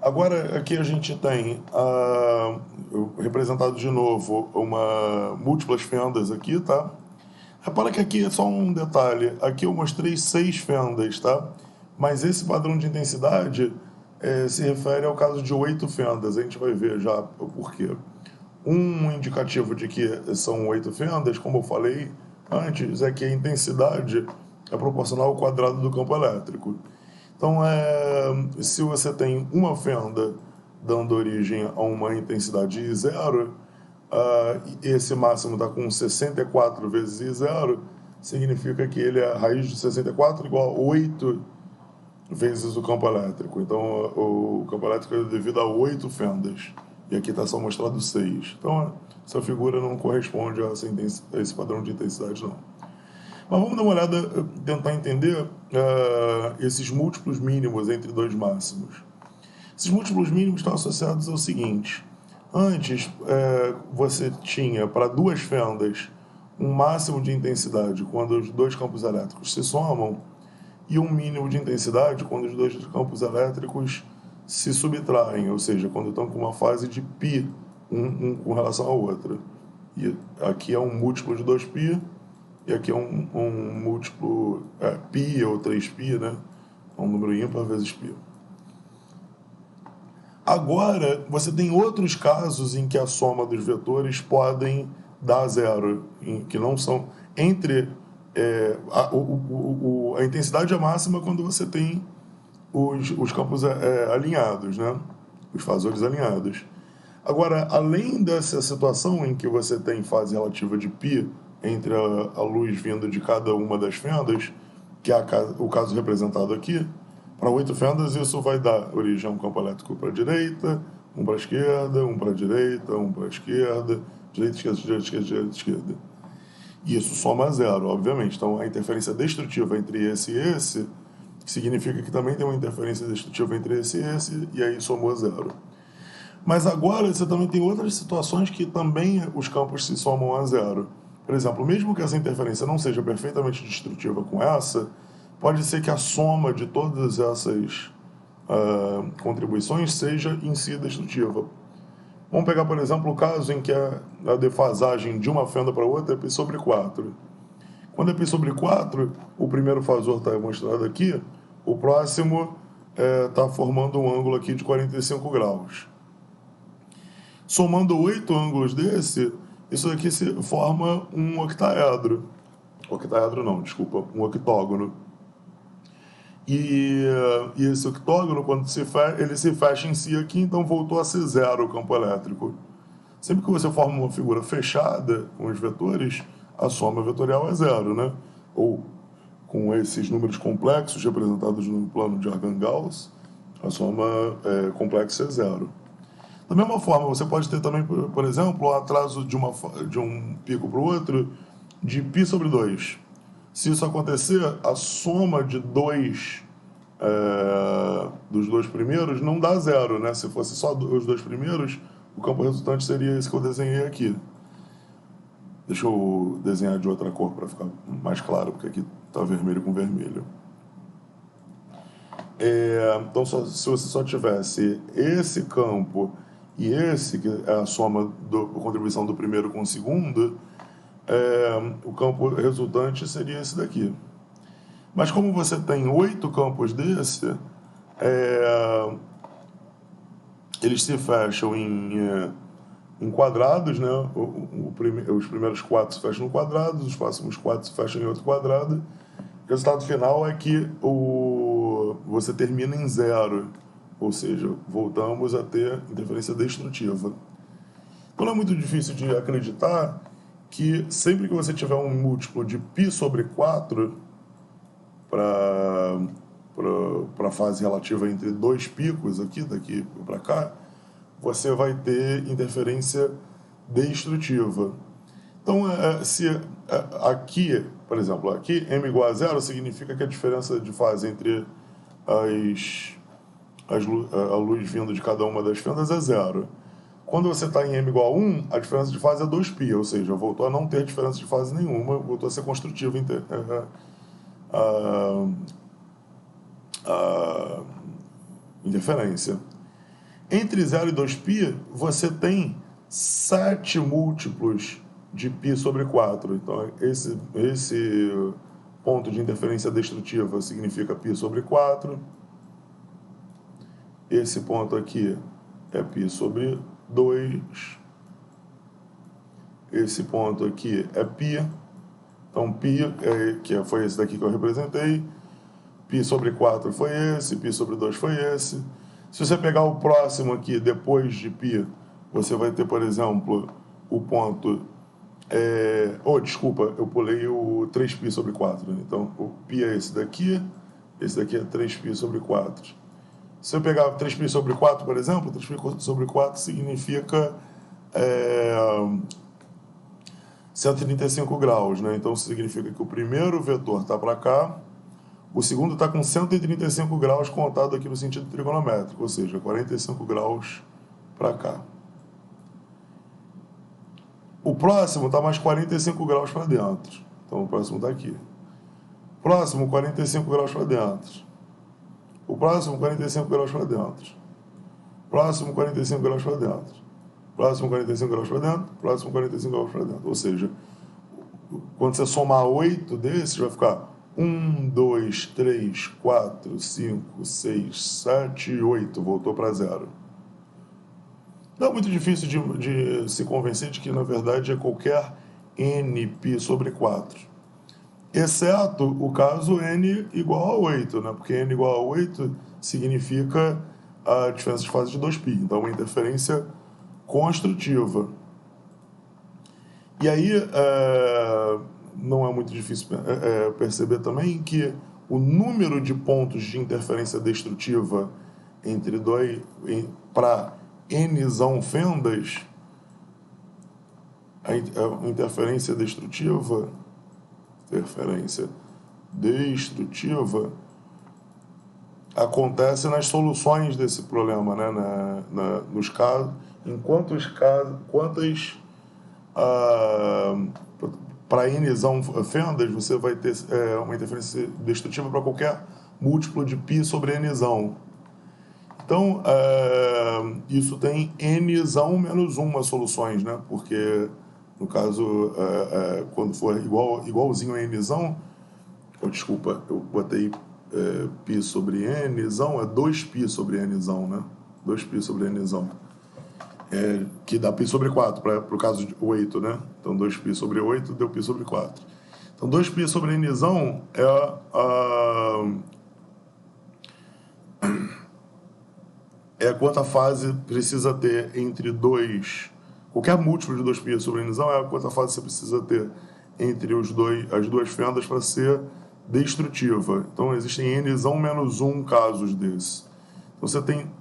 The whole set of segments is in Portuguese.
Agora, aqui a gente tem, representado de novo, múltiplas fendas aqui, tá? Repara que aqui é só um detalhe. Aqui eu mostrei 6 fendas, tá? Mas esse padrão de intensidade se refere ao caso de 8 fendas. A gente vai ver já o porquê. Um indicativo de que são 8 fendas, como eu falei antes, é que a intensidade é proporcional ao quadrado do campo elétrico. Então, se você tem uma fenda dando origem a uma intensidade I0, esse máximo está com 64 vezes I0, significa que ele é a raiz de 64 igual a 8 vezes o campo elétrico. Então, o campo elétrico é devido a 8 fendas. E aqui está só mostrado 6. Então, essa figura não corresponde a esse padrão de intensidade, não. Mas vamos dar uma olhada, tentar entender esses múltiplos mínimos entre dois máximos. Esses múltiplos mínimos estão associados ao seguinte. Antes, você tinha para duas fendas um máximo de intensidade quando os dois campos elétricos se somam e um mínimo de intensidade quando os dois campos elétricos se subtraem, ou seja, quando estão com uma fase de π com relação à outra. E aqui é um múltiplo de 2π e aqui é um múltiplo π ou 3π, né? É um número ímpar vezes π. Agora, você tem outros casos em que a soma dos vetores podem dar zero, que não são entre a intensidade é máxima quando você tem os campos alinhados, né? Os fasores alinhados. Agora, além dessa situação em que você tem fase relativa de π entre a luz vindo de cada uma das fendas, que é o caso representado aqui, para 8 fendas isso vai dar origem a um campo elétrico para a direita, um para a esquerda, um para a direita, um para a esquerda, direita, esquerda, direita, esquerda, direita, esquerda. E isso soma a zero, obviamente. Então, a interferência destrutiva entre esse e esse significa que também tem uma interferência destrutiva entre esse e esse, e aí somou a zero. Mas agora você também tem outras situações que também os campos se somam a zero. Por exemplo, mesmo que essa interferência não seja perfeitamente destrutiva com essa, pode ser que a soma de todas essas contribuições seja em si destrutiva. Vamos pegar, por exemplo, o caso em que a defasagem de uma fenda para outra é π sobre 4. Quando é π sobre 4, o primeiro fasor está mostrado aqui, o próximo está formando um ângulo aqui de 45 graus. Somando 8 ângulos desse, isso aqui se forma um octaedro. Octaedro não, desculpa, um octógono. E esse octógono, quando ele se fecha em si aqui, então voltou a ser zero o campo elétrico. Sempre que você forma uma figura fechada com os vetores, a soma vetorial é zero, né? Ou com esses números complexos representados no plano de Argand-Gauss, a soma complexa é zero. Da mesma forma, você pode ter também, por exemplo, o atraso de um pico para o outro de π sobre 2. Se isso acontecer, a soma de dos dois primeiros não dá zero, né? Se fosse só os dois primeiros, o campo resultante seria esse que eu desenhei aqui. Deixa eu desenhar de outra cor para ficar mais claro, porque aqui está vermelho com vermelho. Então, se você só tivesse esse campo e esse, que é a soma a contribuição do primeiro com o segundo, o campo resultante seria esse daqui. Mas como você tem 8 campos desse, eles se fecham em quadrados, né? Os primeiros 4 se fecham em quadrados, os próximos 4 se fecham em outro quadrado. O resultado final é que você termina em zero, ou seja, voltamos a ter interferência destrutiva. Então não é muito difícil de acreditar que sempre que você tiver um múltiplo de π sobre 4 para a fase relativa entre dois picos aqui, daqui para cá, você vai ter interferência destrutiva. Então, se aqui, por exemplo, aqui m igual a zero significa que a diferença de fase entre a luz vindo de cada uma das fendas é zero. Quando você está em m igual a 1, a diferença de fase é 2π, ou seja, voltou a não ter diferença de fase nenhuma, voltou a ser construtiva a interferência. Entre 0 e 2π, você tem 7 múltiplos de π sobre 4. Então, esse ponto de interferência destrutiva significa π sobre 4. Esse ponto aqui é π sobre 2. Esse ponto aqui é π. Então, π, foi esse daqui que eu representei. Π sobre 4 foi esse, π sobre 2 foi esse. Se você pegar o próximo aqui, depois de π, você vai ter, por exemplo, o ponto... desculpa, eu pulei o 3π sobre 4. Então, o π é esse daqui é 3π sobre 4. Se eu pegar 3π sobre 4, por exemplo, 3π sobre 4 significa 135 graus, né? Então, significa que o primeiro vetor está para cá, o segundo está com 135 graus contado aqui no sentido trigonométrico, ou seja, 45 graus para cá. O próximo está mais 45 graus para dentro. Então, o próximo está aqui. Próximo, 45 graus para dentro. O próximo, 45 graus para dentro. Próximo, 45 graus para dentro. Próximo, 45 graus para dentro. Próximo, 45 graus para dentro. Ou seja, quando você somar 8 desses, vai ficar 1, 2, 3, 4, 5, 6, 7, 8. Voltou para 0. Não é muito difícil de se convencer de que, na verdade, é qualquer nπ sobre 4. Exceto o caso n igual a 8, né? Porque n igual a 8 significa a diferença de fase de 2π. Então, uma interferência construtiva. E aí, não é muito difícil perceber também que o número de pontos de interferência destrutiva entre dois para nzão fendas, a interferência destrutiva acontece nas soluções desse problema, né? Nos casos, em quantas para nzão fendas você vai ter uma interferência destrutiva para qualquer múltiplo de π sobre nzão. Então, isso tem nzão menos 1 soluções, né? Porque, no caso, quando for igualzinho a nzão, desculpa, eu botei π sobre nzão, é 2π sobre nzão, né? 2π sobre nzão. Que dá π sobre 4, para o caso de 8, né? Então, 2π sobre 8 deu π sobre 4. Então, 2π sobre nzão é quanta fase precisa ter entre qualquer múltiplo de 2π sobre nzão é quanta fase você precisa ter entre as duas fendas para ser destrutiva. Então, existem nzão menos 1 casos desses. Então, você tem...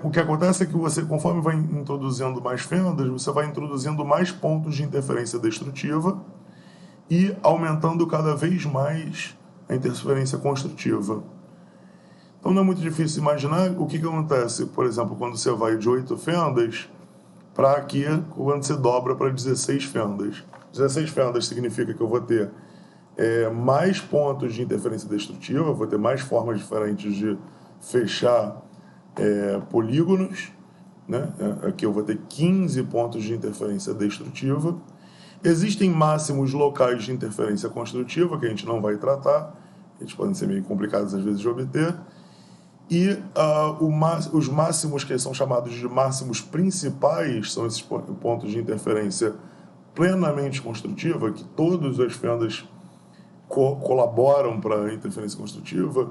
O que acontece é que você, conforme vai introduzindo mais fendas, você vai introduzindo mais pontos de interferência destrutiva e aumentando cada vez mais a interferência construtiva. Então, não é muito difícil imaginar o que acontece, por exemplo, quando você vai de 8 fendas para aqui, quando você dobra para 16 fendas. 16 fendas significa que eu vou ter mais pontos de interferência destrutiva, vou ter mais formas diferentes de fechar polígonos, né? Aqui eu vou ter 15 pontos de interferência destrutiva. Existem máximos locais de interferência construtiva, que a gente não vai tratar, eles podem ser meio complicados às vezes de obter. E os máximos, que são chamados de máximos principais, são esses pontos de interferência plenamente construtiva, que todas as fendas colaboram para a interferência construtiva,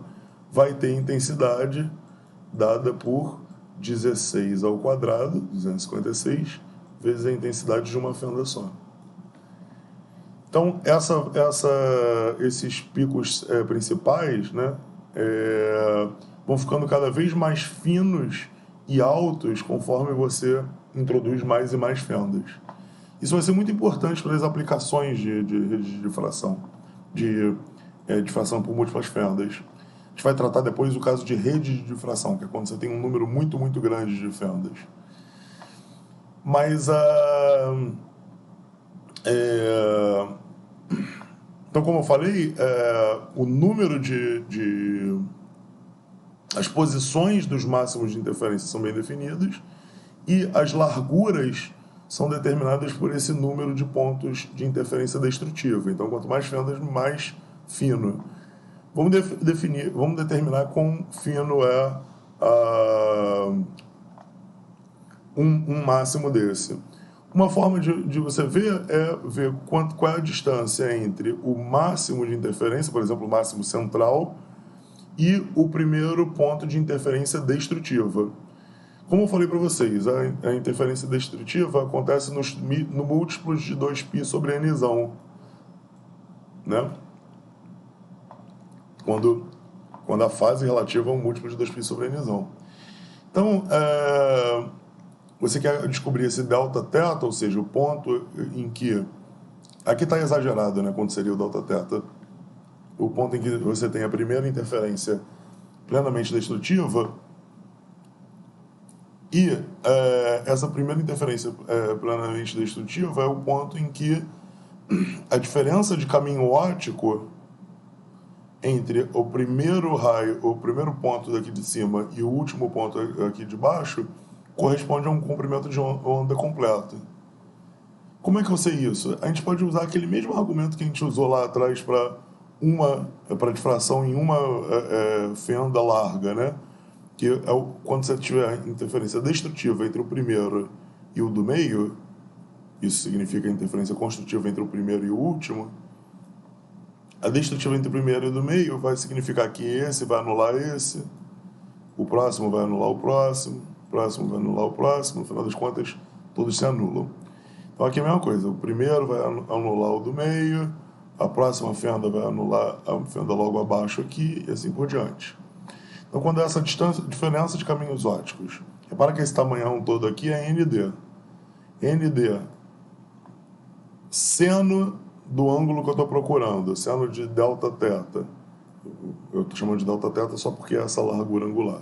vai ter intensidade dada por 16 ao quadrado, 256, vezes a intensidade de uma fenda só. Então, esses picos principais, né, vão ficando cada vez mais finos e altos conforme você introduz mais e mais fendas. Isso vai ser muito importante para as aplicações de rede de difração, de difração por múltiplas fendas. A gente vai tratar depois o caso de rede de difração, que é quando você tem um número muito, muito grande de fendas. Mas, então, como eu falei, o número de as posições dos máximos de interferência são bem definidas e as larguras são determinadas por esse número de pontos de interferência destrutiva. Então, quanto mais fendas, mais fino. Vamos determinar quão fino é um máximo desse. Uma forma de você ver é ver qual é a distância entre o máximo de interferência, por exemplo, o máximo central, e o primeiro ponto de interferência destrutiva. Como eu falei para vocês, a interferência destrutiva acontece no múltiplos de 2π sobre nzão, né? Quando a fase relativa é um múltiplo de 2π sobre nzão. Então, você quer descobrir esse delta θ, ou seja, o ponto em que... Aqui está exagerado, né, quando seria o delta θ. O ponto em que você tem a primeira interferência plenamente destrutiva e essa primeira interferência plenamente destrutiva é o ponto em que a diferença de caminho óptico entre o primeiro raio, o primeiro ponto daqui de cima e o último ponto aqui de baixo corresponde a um comprimento de onda completo. Como é que eu sei isso? A gente pode usar aquele mesmo argumento que a gente usou lá atrás para difração em uma fenda larga, né? Que quando você tiver interferência destrutiva entre o primeiro e o do meio, isso significa interferência construtiva entre o primeiro e o último, a destrutiva entre o primeiro e o do meio vai significar que esse vai anular esse, o próximo vai anular o próximo vai anular o próximo, no final das contas, todos se anulam. Então aqui é a mesma coisa, o primeiro vai anular o do meio, a próxima fenda vai anular a fenda logo abaixo aqui, e assim por diante. Então, quando essa diferença de caminhos ópticos, repara que esse tamanhão todo aqui é ND. ND, seno do ângulo que eu estou procurando, seno de delta θ. Eu estou chamando de delta θ só porque é essa largura angular.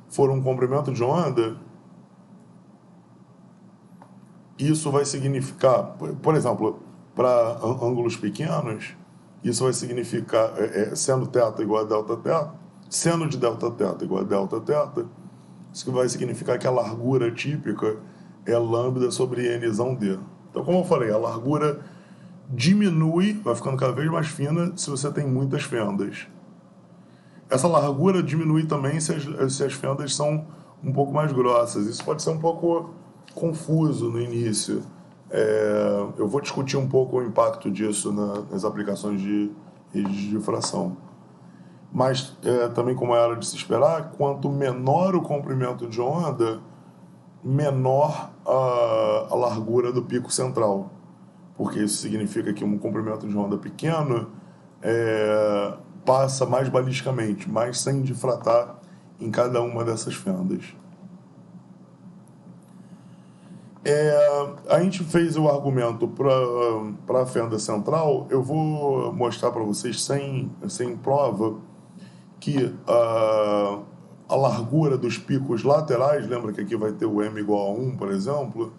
For um comprimento de onda, isso vai significar, por exemplo, para ângulos pequenos, isso vai significar, seno θ igual a delta θ, seno de delta θ igual a delta θ, isso que vai significar que a largura típica é lambda sobre nzão d. Então, como eu falei, a largura diminui, vai ficando cada vez mais fina se você tem muitas fendas. Essa largura diminui também se as fendas são um pouco mais grossas. Isso pode ser um pouco confuso no início. Eu vou discutir um pouco o impacto disso nas aplicações de redes de difração. Mas, também como era de se esperar, quanto menor o comprimento de onda, menor a largura do pico central. Porque isso significa que um comprimento de onda pequeno passa mais balisticamente, mais sem difratar em cada uma dessas fendas. A gente fez o argumento para a fenda central. Eu vou mostrar para vocês sem prova que a largura dos picos laterais, lembra que aqui vai ter o m igual a 1, por exemplo,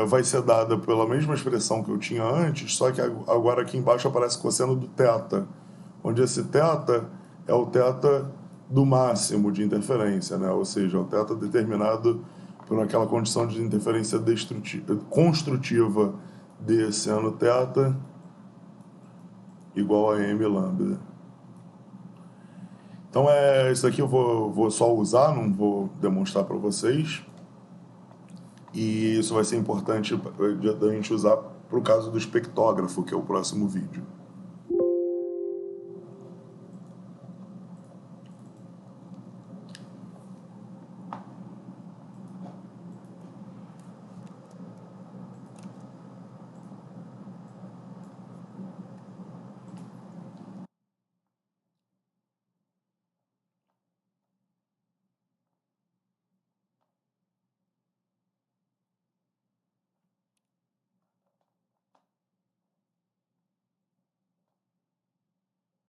vai ser dada pela mesma expressão que eu tinha antes, só que agora aqui embaixo aparece cosseno do θ, onde esse θ é o θ do máximo de interferência, né? Ou seja, é o θ determinado por aquela condição de interferência construtiva de seno θ igual a m lambda. Então, isso aqui eu vou só usar, não vou demonstrar para vocês. E isso vai ser importante da gente usar para o caso do espectógrafo, que é o próximo vídeo.